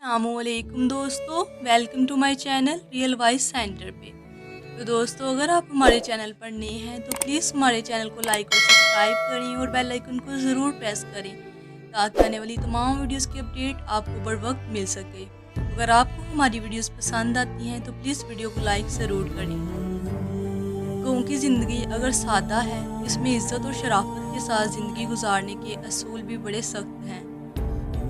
अस्सलामुअलैकुम दोस्तों, welcome to my channel real voice centre पे। तो दोस्तों, अगर आप हमारे चैनल पर नए हैं तो प्लीज़ हमारे चैनल को लाइक और सब्सक्राइब करें और बेल आइकन को ज़रूर प्रेस करें ताकि आने वाली तमाम वीडियोस की अपडेट आपको बर वक्त मिल सके। अगर आपको हमारी वीडियोस पसंद आती हैं तो प्लीज़ वीडियो को लाइक ज़रूर करें। गाँव की ज़िंदगी अगर सादा है, इसमें इज़्ज़त और शराफत के साथ ज़िंदगी गुजारने के असूल भी बड़े सख्त हैं।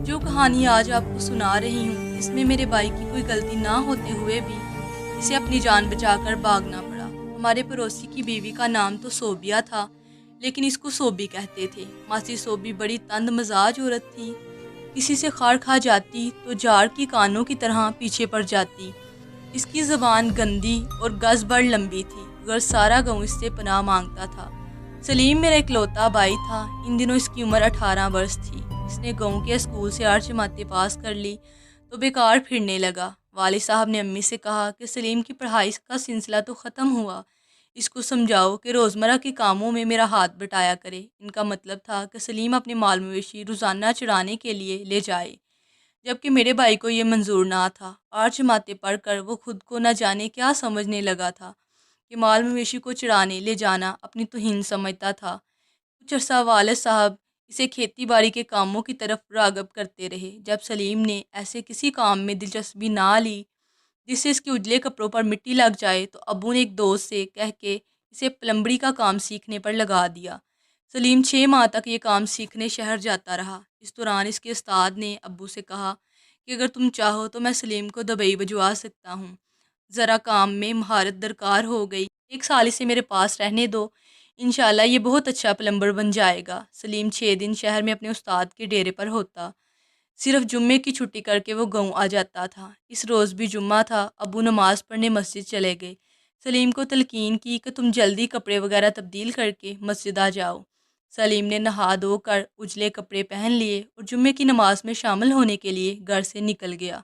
जो कहानी आज आपको सुना रही हूँ, इसमें मेरे भाई की कोई गलती ना होते हुए भी इसे अपनी जान बचाकर भागना पड़ा। हमारे पड़ोसी की बीवी का नाम तो सोबिया था, लेकिन इसको सोबी कहते थे। मासी सोबी बड़ी तंद मजाज औरत थी। किसी से खार खा जाती तो जार की कानों की तरह पीछे पड़ जाती। इसकी ज़बान गंदी और गज भर लंबी थी, मगर सारा गाँव इससे पनाह मांगता था। सलीम मेरा इकलौता भाई था। इन दिनों इसकी उम्र 18 वर्ष थी। इसने गाँव के स्कूल से 8 जमातें पास कर ली तो बेकार फिरने लगा। वालिद साहब ने अम्मी से कहा कि सलीम की पढ़ाई का सिलसिला तो ख़त्म हुआ, इसको समझाओ कि रोज़मर्रा के कामों में मेरा हाथ बटाया करे। इनका मतलब था कि सलीम अपने माल मवेशी रोज़ाना चराने के लिए ले जाए, जबकि मेरे भाई को ये मंजूर ना था। 8 जमातें पढ़कर वो खुद को न जाने क्या समझने लगा था कि माल मवेशी को चराने ले जाना अपनी तौहीन समझता था। कुछ अरसा वालिद साहब इसे खेती बाड़ी के कामों की तरफ राग़िब करते रहे। जब सलीम ने ऐसे किसी काम में दिलचस्पी ना ली जिससे इसके उजले कपड़ों पर मिट्टी लग जाए, तो अबू ने एक दोस्त से कह के इसे प्लम्बरी का काम सीखने पर लगा दिया। सलीम 6 माह तक ये काम सीखने शहर जाता रहा। इस दौरान इसके उस्ताद ने अब्बू से कहा कि अगर तुम चाहो तो मैं सलीम को दुबई भिजवा सकता हूँ। ज़रा काम में महारत दरकार हो गई। 1 साल इसे मेरे पास रहने दो, इंशाल्लाह ये बहुत अच्छा प्लम्बर बन जाएगा। सलीम 6 दिन शहर में अपने उस्ताद के डेरे पर होता। सिर्फ जुम्मे की छुट्टी करके वो गाँव आ जाता था। इस रोज़ भी जुम्मा था। अबू नमाज पढ़ने मस्जिद चले गए। सलीम को तलकीन की कि तुम जल्दी कपड़े वगैरह तब्दील करके मस्जिद आ जाओ। सलीम ने नहा धो कर उजले कपड़े पहन लिए और जुम्मे की नमाज में शामिल होने के लिए घर से निकल गया।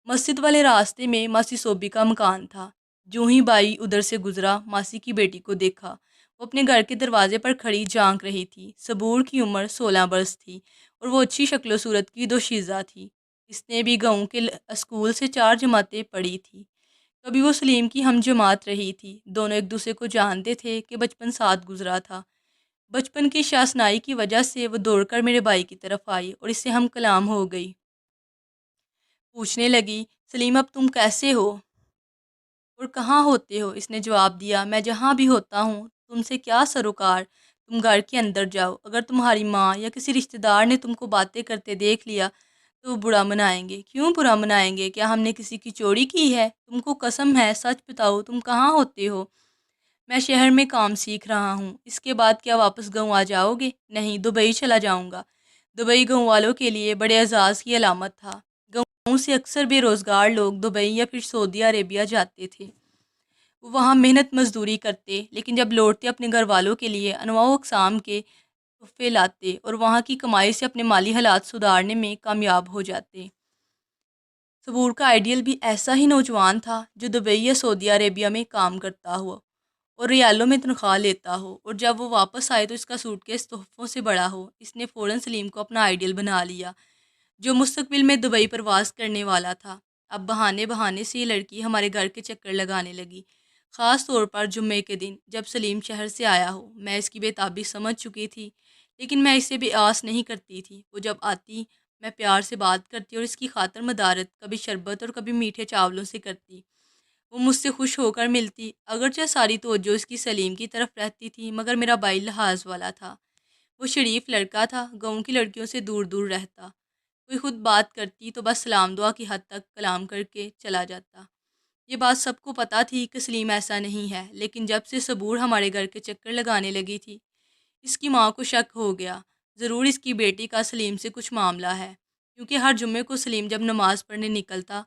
मस्जिद वाले रास्ते में मासी सोबी का मकान था। जो ही भाई उधर से गुजरा, मासी की बेटी को देखा। वो अपने घर के दरवाजे पर खड़ी झांक रही थी। सबूर की उम्र 16 बरस थी और वो अच्छी शक्लो सूरत की दोशीज़ा थी। इसने भी गाँव के स्कूल से 4 जमातें पढ़ी थी। कभी वो सलीम की हम जमात रही थी। दोनों एक दूसरे को जानते थे कि बचपन साथ गुजरा था। बचपन की शासनाई की वजह से वो दौड़कर मेरे भाई की तरफ आई और इससे हम कलाम हो गई। पूछने लगी, सलीम अब तुम कैसे हो और कहाँ होते हो? इसने जवाब दिया, मैं जहाँ भी होता हूँ तुमसे क्या सरोकार, तुम घर के अंदर जाओ। अगर तुम्हारी माँ या किसी रिश्तेदार ने तुमको बातें करते देख लिया तो वो बुरा मनाएंगे। क्यों बुरा मनाएंगे? क्या हमने किसी की चोरी की है? तुमको कसम है, सच बताओ तुम कहाँ होते हो? मैं शहर में काम सीख रहा हूँ। इसके बाद क्या वापस गाँव आ जाओगे? नहीं, दुबई चला जाऊँगा। दुबई गाँव वालों के लिए बड़े एजाज़ की अलामत था। गाँव से अक्सर बेरोज़गार लोग दुबई या फिर सऊदी अरेबिया जाते थे। वो वहाँ मेहनत मजदूरी करते, लेकिन जब लौटते अपने घर वालों के लिए अनवाओ अक़साम के तोहफ़े लाते और वहाँ की कमाई से अपने माली हालात सुधारने में कामयाब हो जाते। सबूर का आइडियल भी ऐसा ही नौजवान था जो दुबई या सऊदी अरेबिया में काम करता हुआ और रियालों में तनख्वाह लेता हो, और जब वो वापस आए तो इसका सूटकेस तोहफ़ों से बड़ा हो। इसने फ़ौरन सलीम को अपना आइडियल बना लिया, जो मुस्तकबिल में दुबई प्रवास करने वाला था। अब बहाने बहाने से ये लड़की हमारे घर के चक्कर लगाने लगी, ख़ास तौर पर जुम्मे के दिन जब सलीम शहर से आया हो। मैं इसकी बेताबी समझ चुकी थी, लेकिन मैं इससे भी आस नहीं करती थी। वो जब आती, मैं प्यार से बात करती और इसकी खातर मदारत कभी शरबत और कभी मीठे चावलों से करती। वो मुझसे खुश होकर मिलती, अगरचे सारी तवज्जो इसकी सलीम की तरफ रहती थी, मगर मेरा भाई लिहाज वाला था। वो शरीफ लड़का था, गाँव की लड़कियों से दूर दूर रहता। कोई खुद बात करती तो बस सलाम दुआ की हद तक कलाम करके चला जाता। ये बात सबको पता थी कि सलीम ऐसा नहीं है, लेकिन जब से सबूर हमारे घर के चक्कर लगाने लगी थी, इसकी माँ को शक हो गया। ज़रूर इसकी बेटी का सलीम से कुछ मामला है, क्योंकि हर जुम्मे को सलीम जब नमाज़ पढ़ने निकलता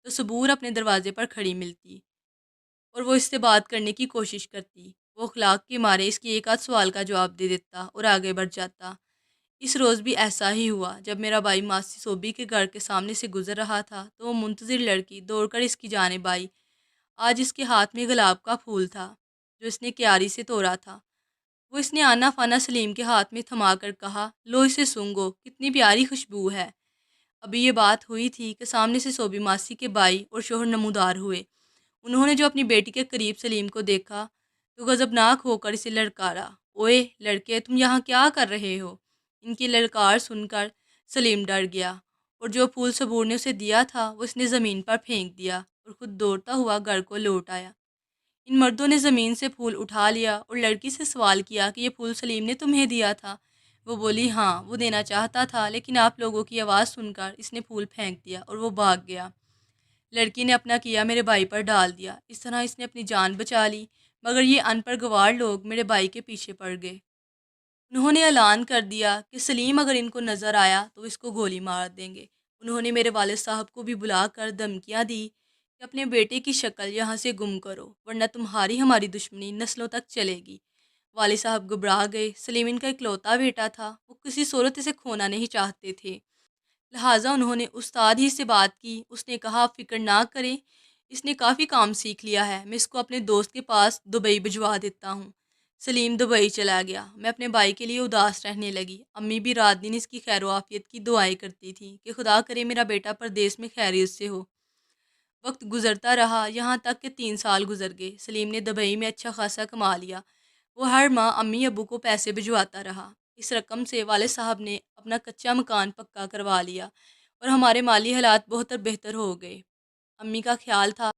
तो सबूर अपने दरवाजे पर खड़ी मिलती और वो इससे बात करने की कोशिश करती। वो अखलाक के मारे इसकी एक आध सवाल का जवाब दे देता और आगे बढ़ जाता। इस रोज़ भी ऐसा ही हुआ। जब मेरा भाई मासी सोबी के घर के सामने से गुजर रहा था तो वो मुंतज़िर लड़की दौड़कर इसकी जानिब आई। आज इसके हाथ में गुलाब का फूल था, जो इसने क्यारी से तोड़ा था। वो इसने आना फाना सलीम के हाथ में थमा कर कहा, लो इसे सूंघो, कितनी प्यारी खुशबू है। ابھی یہ بات ہوئی تھی کہ سامنے سے صوبی ماسی کے بھائی اور شوہر نمودار ہوئے۔ انہوں نے جو اپنی بیٹی کے قریب سلیم کو دیکھا تو غضبناک ہو کر اسے لڑکارا، اوئے لڑکے، تم یہاں کیا کر رہے ہو؟ ان کی للکار سن کر سلیم ڈر گیا اور جو پھول صبور نے اسے دیا تھا وہ اس نے زمین پر پھینک دیا اور خود دوڑتا ہوا گھر کو لوٹ آیا۔ ان مردوں نے زمین سے پھول اٹھا لیا اور لڑکی سے سوال کیا کہ یہ پھول سلیم نے تمہیں دیا تھا؟ وہ بولی ہاں، وہ دینا چاہتا تھا، لیکن آپ لوگوں کی آواز سن کر اس نے پھول پھینک دیا اور وہ بھاگ گیا۔ لڑکی نے اپنا کیا میرے بھائی پر ڈال دیا، اس طرح اس نے اپنی جان بچا لی، مگر یہ ان پڑھ گنوار لوگ میرے بھائی کے پیچھے پڑ گئے۔ انہوں نے اعلان کر دیا کہ سلیم اگر ان کو نظر آیا تو اس کو گولی مار دیں گے۔ انہوں نے میرے والد صاحب کو بھی بلا کر دھمکیاں دی کہ اپنے بیٹے کی شکل یہاں سے گم کرو، ورنہ تمہاری ہماری دشمنی نسلوں تک چلے گی۔ والد صاحب گھبرا گئے، سلیم ان کا اکلوتا بیٹا تھا، وہ کسی صورت اسے کھونا نہیں چاہتے تھے، لہٰذا انہوں نے استاد ہی سے بات کی۔ اس نے کہا آپ فکر نہ کریں، اس نے کافی کام سیکھ لیا ہے، میں اس کو اپنے دوست کے پاس دبئی بھجوا دیتا ہوں۔ سلیم دبئی چلا گیا۔ میں اپنے بھائی کے لیے اداس رہنے لگی۔ امی بھی رات دن اس کی خیر و عافیت کی دعائیں کرتی تھیں کہ خدا کرے میرا بیٹا پردیس میں خیریت سے ہو۔ وقت گزرتا رہا، یہاں تک کہ 3 سال گزر گئے۔ سلیم نے دبئی میں اچھا خاصا کما لیا۔ وہ ہر ماہ امی ابو کو پیسے بھجواتا رہا۔ اس رقم سے والد صاحب نے اپنا کچا مکان پکا کروا لیا اور ہمارے مالی حالات بہت بہتر ہو گئے۔ امی کا خیال تھا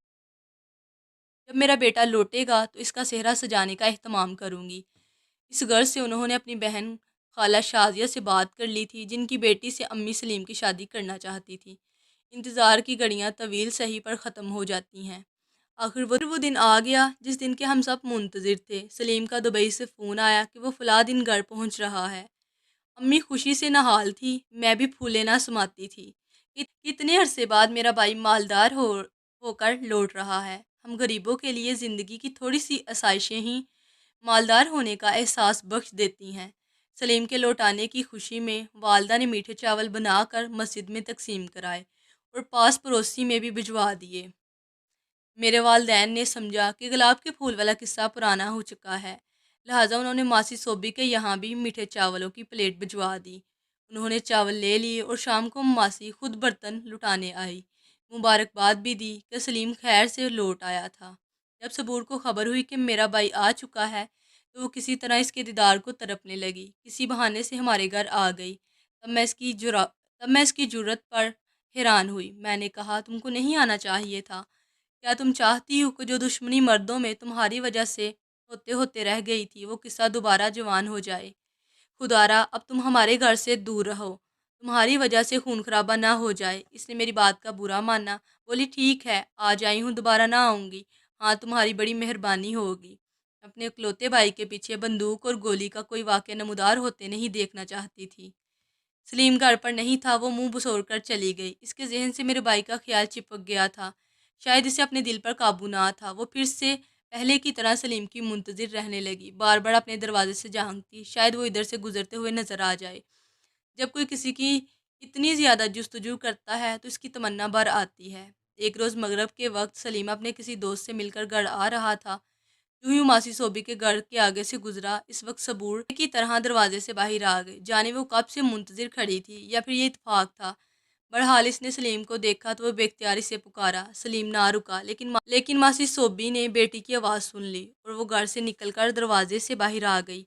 جب میرا بیٹا لوٹے گا تو اس کا صحرا سجانے کا اہتمام کروں گی۔ اس غرض سے انہوں نے اپنی بہن خالہ شازیہ سے بات کر لی تھی، جن کی بیٹی سے امی سلیم کی شادی کرنا چاہتی تھی۔ انتظار کی گھڑیاں طویل سہی پر ختم ہو جاتی ہیں۔ آخر وہ دن آ گیا جس دن کے ہم سب منتظر تھے۔ سلیم کا دبئی سے فون آیا کہ وہ فلاں دن گھر پہنچ رہا ہے۔ امی خوشی سے نہال تھی، میں بھی پھولے نہ سماتی تھی۔ کتنے عرصے بعد میرا بھائی مالدار ہو کر لوٹ رہا ہے۔ ہم غریبوں کے لیے زندگی کی تھوڑی سی آسائشیں ہی مالدار ہونے کا احساس بخش دیتی ہیں۔ سلیم کے لوٹ آنے کی خوشی میں والدہ نے میٹھے چاول بنا کر مسجد میں تقسیم کرائے اور پاس پڑوسی میں بھی بھجوا دیے۔ میرے والدین نے سمجھا کہ گلاب کے پھول والا قصہ پرانا ہو چکا ہے، لہٰذا انہوں نے ماسی صوبی کے یہاں بھی میٹھے چاولوں کی پلیٹ بھجوا دی۔ انہوں نے چاول لے لیے اور شام کو ماسی خود برتن لٹانے آئی۔ مبارکباد بھی دی کہ سلیم خیر سے لوٹ آیا تھا۔ جب صبور کو خبر ہوئی کہ میرا بھائی آ چکا ہے تو وہ کسی طرح اس کے دیدار کو تڑپنے لگی، کسی بہانے سے ہمارے گھر آ گئی۔ تب میں اس کی جرأت پر حیران ہوئی۔ میں نے کہا تم کو نہیں آنا چاہیے تھا، کیا تم چاہتی ہو کہ جو دشمنی مردوں میں تمہاری وجہ سے ہوتے ہوتے رہ گئی تھی وہ قصہ دوبارہ جوان ہو جائے؟ خدارا اب تم ہمارے گھر سے دور رہو، تمہاری وجہ سے خون خرابہ نہ ہو جائے۔ اس نے میری بات کا برا مانا، بولی ٹھیک ہے، آ جائی ہوں، دوبارہ نہ آؤں گی، ہاں تمہاری بڑی مہربانی ہوگی۔ اپنے اکلوتے بھائی کے پیچھے بندوق اور گولی کا کوئی واقعہ نمودار ہوتے نہیں دیکھنا چاہتی تھی۔ سلیم گھر پر نہیں تھا، وہ منہ بسور کر چلی گئی۔ اس کے ذہن سے میرے بھائی کا خیال چپک گیا تھا، شاید اسے اپنے دل پر قابو نہ تھا۔ وہ پھر سے پہلے کی طرح سلیم کی منتظر رہنے لگی، بار بار اپنے دروازے سے جھانکتی، شاید وہ ادھر سے گزرتے ہوئے نظر آ جائے۔ جب کوئی کسی کی اتنی زیادہ جستجو کرتا ہے تو اس کی تمنا بر آتی ہے۔ ایک روز مغرب کے وقت سلیم اپنے کسی دوست سے مل کر گھر آ رہا تھا، جو ہی ماسی صوبی کے گھر کے آگے سے گزرا، اس وقت صبور کی طرح دروازے سے باہر آ گئی، جانے وہ کب سے منتظر کھڑی تھی یا پھر یہ اتفاق تھا۔ بہرحال اس نے سلیم کو دیکھا تو وہ بے اختیاری سے پکارا۔ سلیم نہ رکا، لیکن ماسی صوبی نے بیٹی کی آواز سن لی اور وہ گھر سے نکل کر دروازے سے باہر آ گئی۔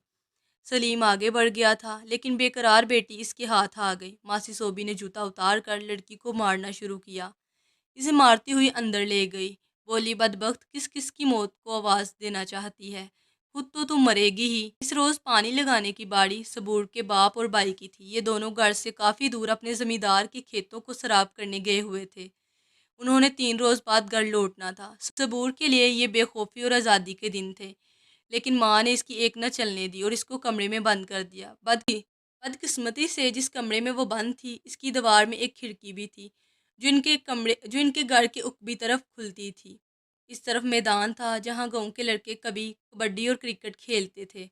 سلیم آگے بڑھ گیا تھا، لیکن بے قرار بیٹی اس کے ہاتھ آ گئی۔ ماسی صوبی نے جوتا اتار کر لڑکی کو مارنا شروع کیا، اسے مارتی ہوئی اندر لے گئی، بولی بدبخت، کس کس کی موت کو آواز دینا چاہتی ہے، خود تو تم مرے گی ہی۔ اس روز پانی لگانے کی باری صبور کے باپ اور بھائی کی تھی۔ یہ دونوں گھر سے کافی دور اپنے زمیندار کے کھیتوں کو سراب کرنے گئے ہوئے تھے۔ انہوں نے 3 روز بعد گھر لوٹنا تھا۔ صبور کے لیے یہ بے خوفی اور آزادی کے دن تھے، لیکن ماں نے اس کی ایک نہ چلنے دی اور اس کو کمرے میں بند کر دیا۔ بدقسمتی سے جس کمرے میں وہ بند تھی، اس کی دیوار میں ایک کھڑکی بھی تھی جو ان کے گھر کے عقبی طرف کھلتی تھی۔ اس طرف میدان تھا جہاں گاؤں کے لڑکے کبھی کبڈی اور کرکٹ کھیلتے تھے۔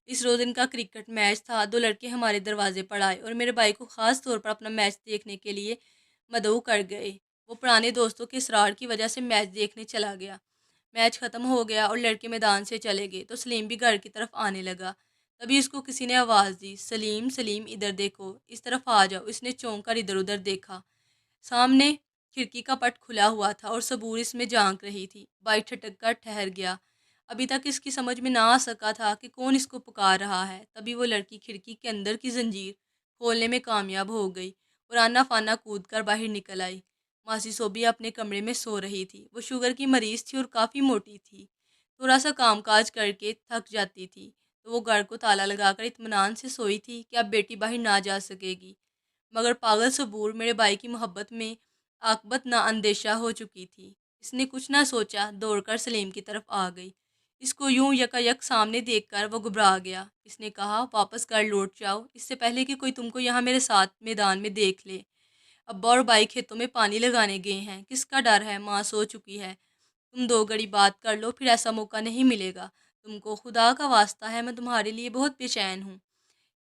اس روز ان کا کرکٹ میچ تھا۔ 2 لڑکے ہمارے دروازے پر آئے اور میرے بھائی کو خاص طور پر اپنا میچ دیکھنے کے لیے مدعو کر گئے۔ وہ پرانے دوستوں کے اصرار کی وجہ سے میچ دیکھنے چلا گیا۔ میچ ختم ہو گیا اور لڑکے میدان سے چلے گئے تو سلیم بھی گھر کی طرف آنے لگا۔ تبھی اس کو کسی نے آواز دی، سلیم سلیم ادھر دیکھو، اس طرف آ جاؤ۔ اس نے چونک کر ادھر ادھر دیکھا सामने खिड़की का पट खुला हुआ था और सबूर इसमें झांक रही थी। बाई ठटक कर ठहर गया। अभी तक इसकी समझ में ना आ सका था कि कौन इसको पुकार रहा है। तभी वो लड़की खिड़की के अंदर की जंजीर खोलने में कामयाब हो गई और आना फाना कूद कर बाहर निकल आई। मासी सोबी अपने कमरे में सो रही थी। वो शुगर की मरीज थी और काफ़ी मोटी थी। थोड़ा सा कामकाज करके थक जाती थी, तो वो घर को ताला लगाकर इत्मीनान से सोई थी कि अब बेटी बाहर ना जा सकेगी। मगर पागल सबूर मेरे भाई की मोहब्बत में आकबत ना अंदेशा हो चुकी थी। इसने कुछ ना सोचा, दौड़कर सलीम की तरफ आ गई। इसको यूं यकायक सामने देखकर वो घबरा गया। इसने कहा, वापस घर लौट जाओ, इससे पहले कि कोई तुमको यहाँ मेरे साथ मैदान में देख ले। अब्बा और भाई खेतों में पानी लगाने गए हैं, किसका डर है, माँ सो चुकी है। तुम दो घड़ी बात कर लो, फिर ऐसा मौका नहीं मिलेगा तुमको। खुदा का वास्ता है, मैं तुम्हारे लिए बहुत बेचैन हूँ।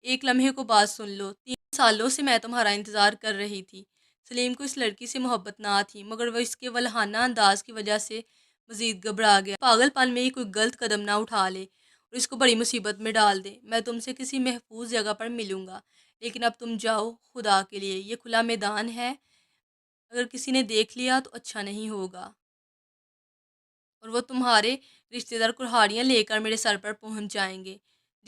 एक लम्हे को बात सुन लो, 3 सालों से मैं तुम्हारा इंतज़ार कर रही थी। सलीम को इस लड़की से मोहब्बत ना थी, मगर वह इसके वल्हाना अंदाज की वजह से मजीद घबरा गया। पागलपन में ही कोई गलत कदम ना उठा ले और इसको बड़ी मुसीबत में डाल दे। मैं तुमसे किसी महफूज जगह पर मिलूंगा, लेकिन अब तुम जाओ, खुदा के लिए, ये खुला मैदान है। अगर किसी ने देख लिया तो अच्छा नहीं होगा और वो तुम्हारे रिश्तेदार कुल्हाड़ियाँ लेकर मेरे सर पर पहुंच जाएंगे।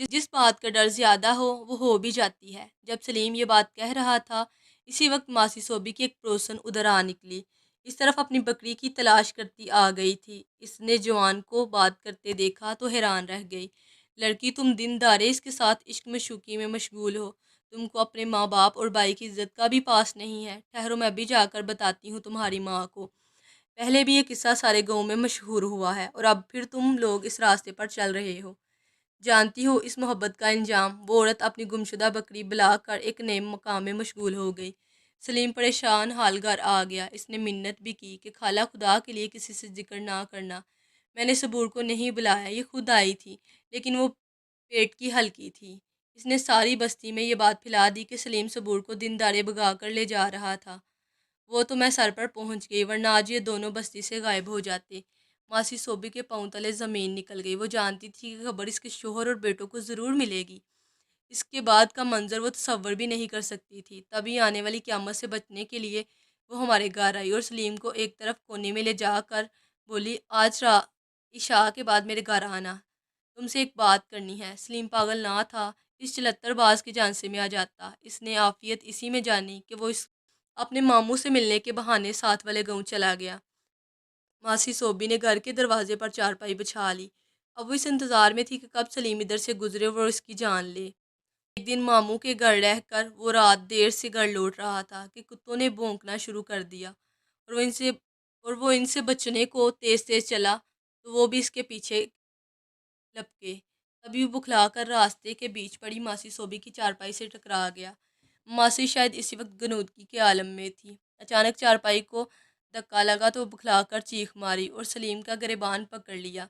जिस बात का डर ज़्यादा हो वो भी जाती है। जब सलीम ये बात कह रहा था, इसी वक्त मासी सोबी की एक पड़ोसन उधर आ निकली। इस तरफ अपनी बकरी की तलाश करती आ गई थी। इसने जवान को बात करते देखा तो हैरान रह गई। लड़की, तुम दिन दहाड़े इसके साथ इश्क मशूकी में मशगूल हो। तुमको अपने माँ बाप और भाई की इज्जत का भी पास नहीं है। ठहरो, मैं भी जाकर बताती हूँ तुम्हारी माँ को। पहले भी ये किस्सा सारे गांव में मशहूर हुआ है और अब फिर तुम लोग इस रास्ते पर चल रहे हो। जानती हो इस मोहब्बत का इंजाम। वो औरत अपनी गुमशुदा बकरी बुलाकर एक नए मकाम में मशगूल हो गई। सलीम परेशान हाल घर आ गया। इसने मिन्नत भी की कि खाला, खुदा के लिए किसी से जिक्र ना करना। मैंने सबूर को नहीं बुलाया, ये खुद आई थी, लेकिन वो पेट की हल्की थी। इसने सारी बस्ती में ये बात फैला दी कि सलीम सबूर को दिन दाड़े भगा कर ले जा रहा था। वो तो मैं सर पर पहुंच गई, वरना आज ये दोनों बस्ती से गायब हो जाते। मासी सोबी के पांव तले ज़मीन निकल गई। वो जानती थी कि खबर इसके शोहर और बेटों को ज़रूर मिलेगी। इसके बाद का मंजर वो तसव्वुर भी नहीं कर सकती थी। तभी आने वाली क़यामत से बचने के लिए वो हमारे घर आई और सलीम को एक तरफ कोने में ले जाकर बोली, आज इशा के बाद मेरे घर आना, तुमसे एक बात करनी है। सलीम पागल ना था, इस चलत्तरबाज के झांसे में आ जाता। इसने आफियत इसी में जानी कि वो इस अपने मामू से मिलने के बहाने साथ वाले गांव चला गया। मासी सोबी ने घर के दरवाजे पर चारपाई बिछा ली। अब वो इस इंतज़ार में थी कि कब सलीम इधर से गुजरे और इसकी जान ले। एक दिन मामू के घर रहकर वो रात देर से घर लौट रहा था कि कुत्तों ने भौंकना शुरू कर दिया और वो इनसे बचने को तेज तेज चला, तो वो भी इसके पीछे लपके। तभी वो बुखलाकर रास्ते के बीच पड़ी मासी सोबी की चारपाई से टकरा गया। मासी शायद इसी वक्त गनूदगी के आलम में थी। अचानक चारपाई को धक्का लगा तो वो बुखलाकर चीख मारी और सलीम का गिरबान पकड़ लिया।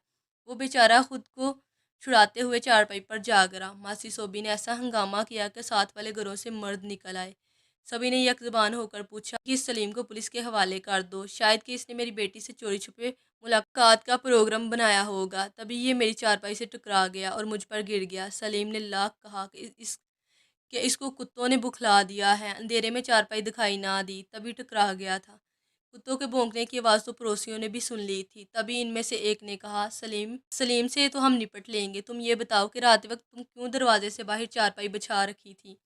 वो बेचारा खुद को छुड़ाते हुए चारपाई पर जा गिरा। मासी सोबी ने ऐसा हंगामा किया कि साथ वाले घरों से मर्द निकल आए। सभी ने यक ज़बान होकर पूछा कि इस सलीम को पुलिस के हवाले कर दो, शायद कि इसने मेरी बेटी से चोरी छुपे मुलाकात का प्रोग्राम बनाया होगा। तभी ये मेरी चारपाई से टकरा गया और मुझ पर गिर गया। सलीम ने लाख कहा कि इसको कुत्तों ने बुखला दिया है। अंधेरे में चारपाई दिखाई ना दी, तभी टकरा गया था। कुत्तों के भौंकने की आवाज़ तो पड़ोसियों ने भी सुन ली थी। तभी इनमें से एक ने कहा, सलीम सलीम से तो हम निपट लेंगे। तुम ये बताओ कि रात वक्त तुम क्यों दरवाजे से बाहर चारपाई बिछा रखी थी?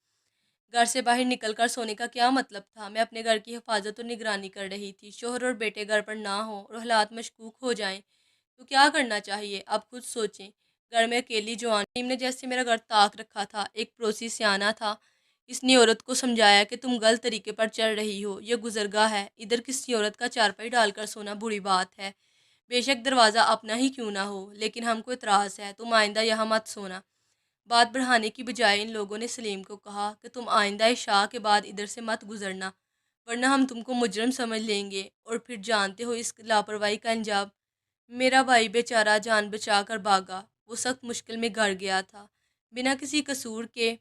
घर से बाहर निकलकर सोने का क्या मतलब था? मैं अपने घर की हिफाजत और निगरानी कर रही थी। शोहर और बेटे घर पर ना हो और हालात मशकूक हो जाएं तो क्या करना चाहिए? आप खुद सोचें। घर में अकेली जवान टीम ने जैसे मेरा घर ताक रखा था। एक पड़ोसी सियाना था, इसने औरत को समझाया कि तुम गलत तरीके पर चल रही हो, यह गुजरगाह है, इधर किसी औरत का चारपाई डालकर सोना बुरी बात है। बेशक दरवाज़ा अपना ही क्यों ना हो, लेकिन हमको इतराज़ है, तुम आइंदा यहाँ मत सोना। बात बढ़ाने की बजाय इन लोगों ने सलीम को कहा कि तुम आइंदा इशा के बाद इधर से मत गुजरना, वरना हम तुमको मुजरम समझ लेंगे और फिर जानते हो इस लापरवाही का अंजाम। मेरा भाई बेचारा जान बचा कर भागा। वो सख्त मुश्किल में घर गया था, बिना किसी कसूर के।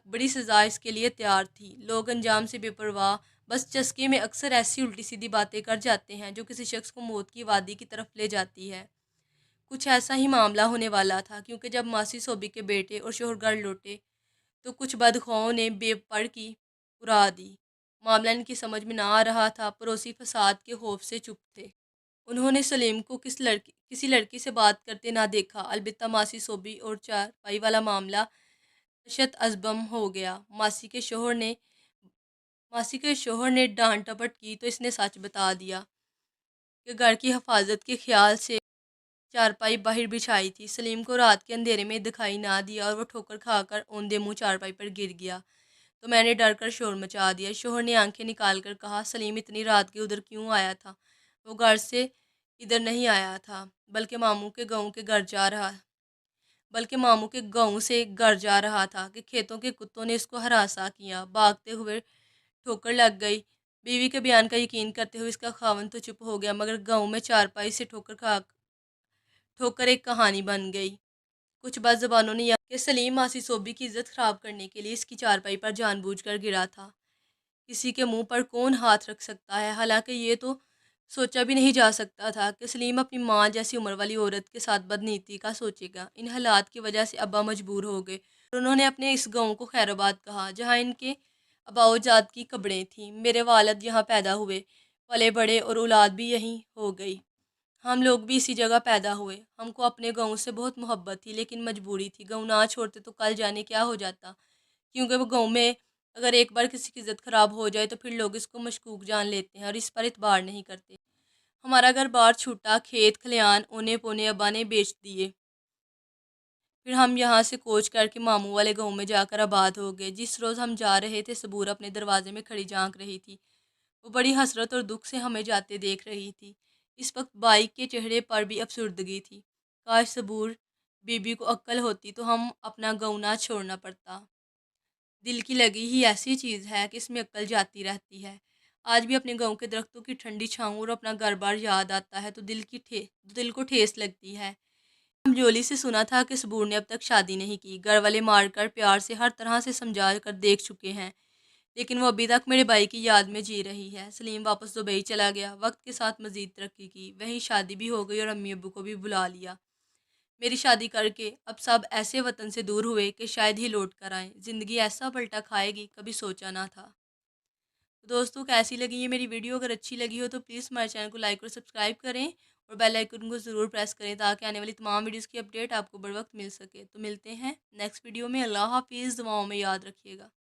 बड़ी सज़ा इसके लिए तैयार थी। लोग अंजाम से बेपरवाह, बस चस्के में अक्सर ऐसी उल्टी सीधी बातें कर जाते हैं जो किसी शख्स को मौत की वादी की तरफ ले जाती है। कुछ ऐसा ही मामला होने वाला था, क्योंकि जब मासी सोबी के बेटे और शोहर घर लौटे तो कुछ बदख्वाहों ने बेपड़ की उड़ा दी। मामला इनकी समझ में ना आ रहा था। पड़ोसी फसाद के खौफ से चुप थे। उन्होंने सलीम को किसी लड़की से बात करते ना देखा। अलबत्ता मासी सोबी और चारपाई वाला मामला तशत अज़बम हो गया। मासी के शोहर ने डांट टपट की तो इसने सच बता दिया कि घर की हिफाजत के ख्याल से चारपाई बाहर बिछाई थी। सलीम को रात के अंधेरे में दिखाई ना दिया और वो ठोकर खाकर औंधे मुंह चारपाई पर गिर गया तो मैंने डर कर शोर मचा दिया। शोहर ने आंखें निकाल कर कहा, सलीम इतनी रात के उधर क्यों आया था? वो घर से इधर नहीं आया था, बल्कि मामू के गांव से घर जा रहा था कि खेतों के कुत्तों ने इसको हरासा किया। भागते हुए ठोकर लग गई। बीवी के बयान का यकीन करते हुए इसका खावन तो चुप हो गया, मगर गांव में चारपाई से ठोकर एक कहानी बन गई। कुछ बस ज़बानों ने याद कि सलीम मासी सोबी की इज्जत खराब करने के लिए इसकी चारपाई पर जानबूझकर गिरा था। किसी के मुंह पर कौन हाथ रख सकता है? हालांकि ये तो सोचा भी नहीं जा सकता था कि सलीम अपनी माँ जैसी उम्र वाली औरत के साथ बदनीति का सोचेगा। इन हालात की वजह से अब्बा मजबूर हो गए और उन्होंने अपने इस गांव को खैराबाद कहा, जहाँ इनके अबाओजाद की कब्रें थीं। मेरे वालिद यहाँ पैदा हुए, पले बड़े और औलाद भी यहीं हो गई। हम लोग भी इसी जगह पैदा हुए। हमको अपने गांव से बहुत मोहब्बत थी, लेकिन मजबूरी थी। गांव ना छोड़ते तो कल जाने क्या हो जाता, क्योंकि वो गांव में अगर एक बार किसी की इज्जत खराब हो जाए तो फिर लोग इसको मशकूक जान लेते हैं और इस पर इतबार नहीं करते। हमारा घर बार छूटा, खेत खलियान ओने पोने अब्बा ने बेच दिए। फिर हम यहाँ से कोच करके मामू वाले गांव में जाकर आबाद हो गए। जिस रोज़ हम जा रहे थे, सबूर अपने दरवाजे में खड़ी झांक रही थी। वो बड़ी हसरत और दुख से हमें जाते देख रही थी। इस वक्त बाई के चेहरे पर भी अफसुर्दगी थी। काश सबूर बीबी को अक्ल होती तो हम अपना गाँव ना छोड़ना पड़ता। दिल की लगी ही ऐसी चीज़ है कि इसमें अक्ल जाती रहती है। आज भी अपने गांव के दरख्तों की ठंडी छाँव और अपना घर बार याद आता है तो दिल को ठेस लगती है। हमजोली से सुना था कि सबूर ने अब तक शादी नहीं की। घर वाले मारकर प्यार से हर तरह से समझा कर देख चुके हैं, लेकिन वो अभी तक मेरे भाई की याद में जी रही है। सलीम वापस दुबई चला गया। वक्त के साथ मज़ीद तरक्की की, वहीं शादी भी हो गई और अम्मी अब्बू को भी बुला लिया। मेरी शादी करके अब सब ऐसे वतन से दूर हुए कि शायद ही लौट कर आएँ। ज़िंदगी ऐसा पलटा खाएगी, कभी सोचा ना था। तो दोस्तों, कैसी लगी ये मेरी वीडियो? अगर अच्छी लगी हो तो प्लीज़ हमारे चैनल को लाइक और सब्सक्राइब करें और बेल आइकन को ज़रूर प्रेस करें, ताकि आने वाली तमाम वीडियोज़ की अपडेट आपको बर वक्त मिल सके। तो मिलते हैं नेक्स्ट वीडियो में। अल्लाह हाफिज़। दुआओं में याद रखिएगा।